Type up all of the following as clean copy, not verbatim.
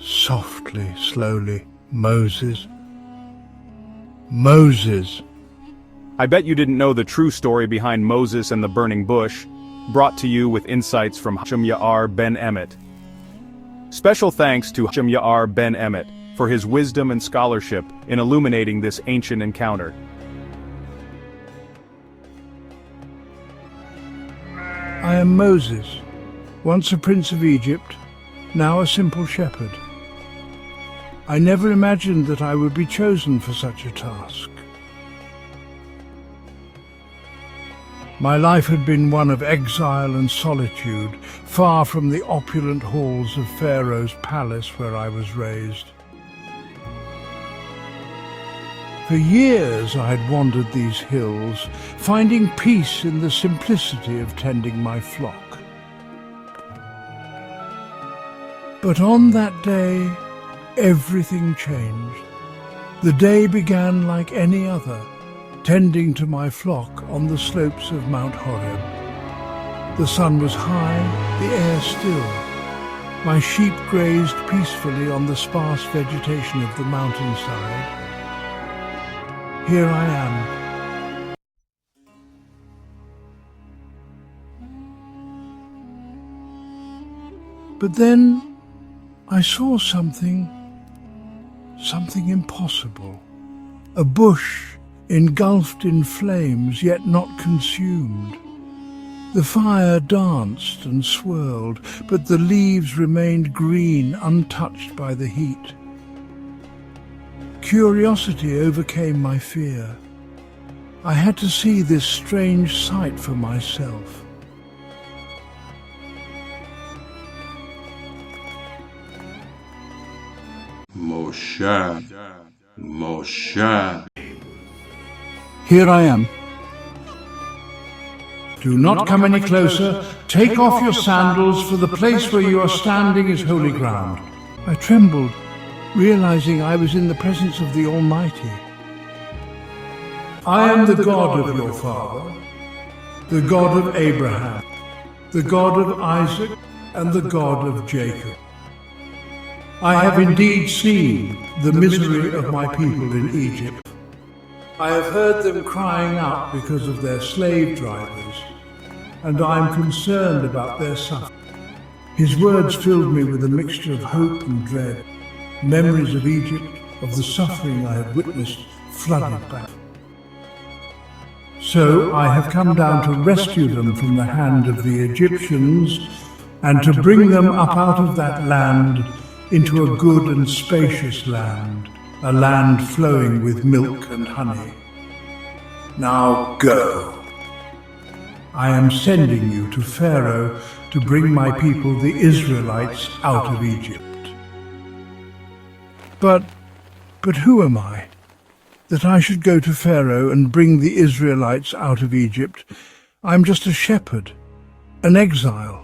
Softly, slowly, Moses. Moses. I bet you didn't know the true story behind Moses and the burning bush, brought to you with insights from ben-Emmett. Special thanks to ben-Emmett for his wisdom and scholarship in illuminating this ancient encounter. I am Moses, once a prince of Egypt, now a simple shepherd. I never imagined that I would be chosen for such a task. My life had been one of exile and solitude, far from the opulent halls of Pharaoh's palace where I was raised. For years I had wandered these hills, finding peace in the simplicity of tending my flock. But on that day, everything changed. The day began like any other, tending to my flock on the slopes of Mount Horeb. The sun was high, the air still. My sheep grazed peacefully on the sparse vegetation of the mountainside. Here I am. But then I saw something impossible. A bush engulfed in flames, yet not consumed. The fire danced and swirled, but the leaves remained green, untouched by the heat. Curiosity overcame my fear. I had to see this strange sight for myself. Moshe. Here I am. Do not come any closer. Take off your sandals, for the place where you are standing is holy ground. I trembled, realizing I was in the presence of the Almighty. I am the God of your father, the God of Abraham, the God of Isaac, and the God of Jacob. I have indeed seen the misery of my people in Egypt. I have heard them crying out because of their slave drivers, and I am concerned about their suffering. His words filled me with a mixture of hope and dread. Memories of Egypt, of the suffering I had witnessed, flooded back. So I have come down to rescue them from the hand of the Egyptians and to bring them up out of that land into a good and spacious land, a land flowing with milk and honey. Now go. I am sending you to Pharaoh to bring my people, the Israelites, out of Egypt. But who am I, that I should go to Pharaoh and bring the Israelites out of Egypt? I'm just a shepherd, an exile.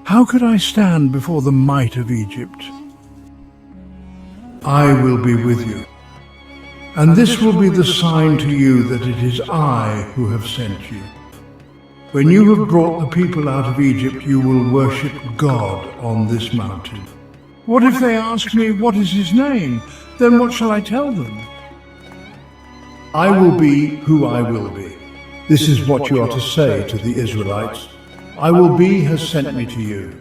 How could I stand before the might of Egypt? I will be with you, and this will be the sign to you that it is I who have sent you. When you have brought the people out of Egypt, you will worship God on this mountain. What if they ask me, what is his name? Then what shall I tell them? I will be who I will be. This is what you are to say to the Israelites. I will be has sent me to you.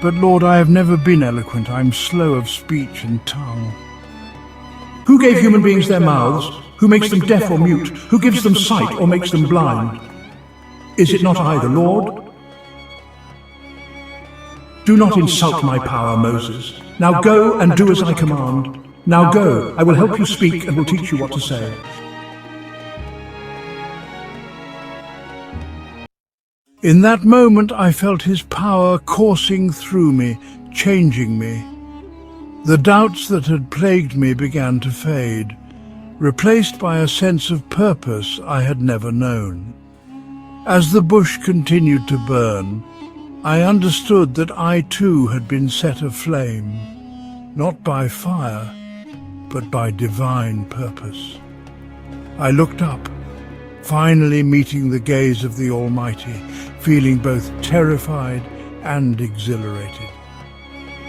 But Lord, I have never been eloquent. I am slow of speech and tongue. Who gave human beings their mouths? Who makes them deaf or mute? Who gives them sight or makes them blind? Is it not I, the Lord? Do not insult my power, Moses. Now go and do as I command. Now go, I will help you speak and will teach you what to say. In that moment I felt his power coursing through me, changing me. The doubts that had plagued me began to fade, replaced by a sense of purpose I had never known. As the bush continued to burn, I understood that I too had been set aflame, not by fire, but by divine purpose. I looked up, finally meeting the gaze of the Almighty, feeling both terrified and exhilarated.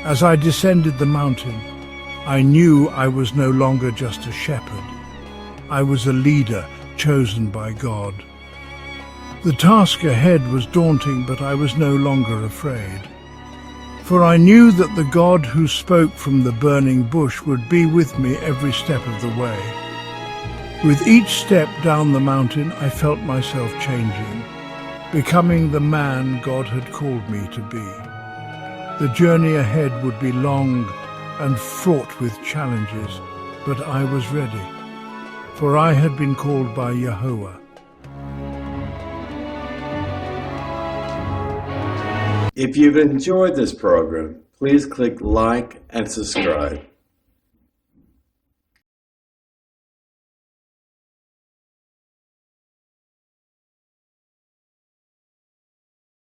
As I descended the mountain, I knew I was no longer just a shepherd. I was a leader chosen by God. The task ahead was daunting, but I was no longer afraid. For I knew that the God who spoke from the burning bush would be with me every step of the way. With each step down the mountain, I felt myself changing, becoming the man God had called me to be. The journey ahead would be long and fraught with challenges, but I was ready, for I had been called by Yahweh. If you've enjoyed this program, please click like and subscribe.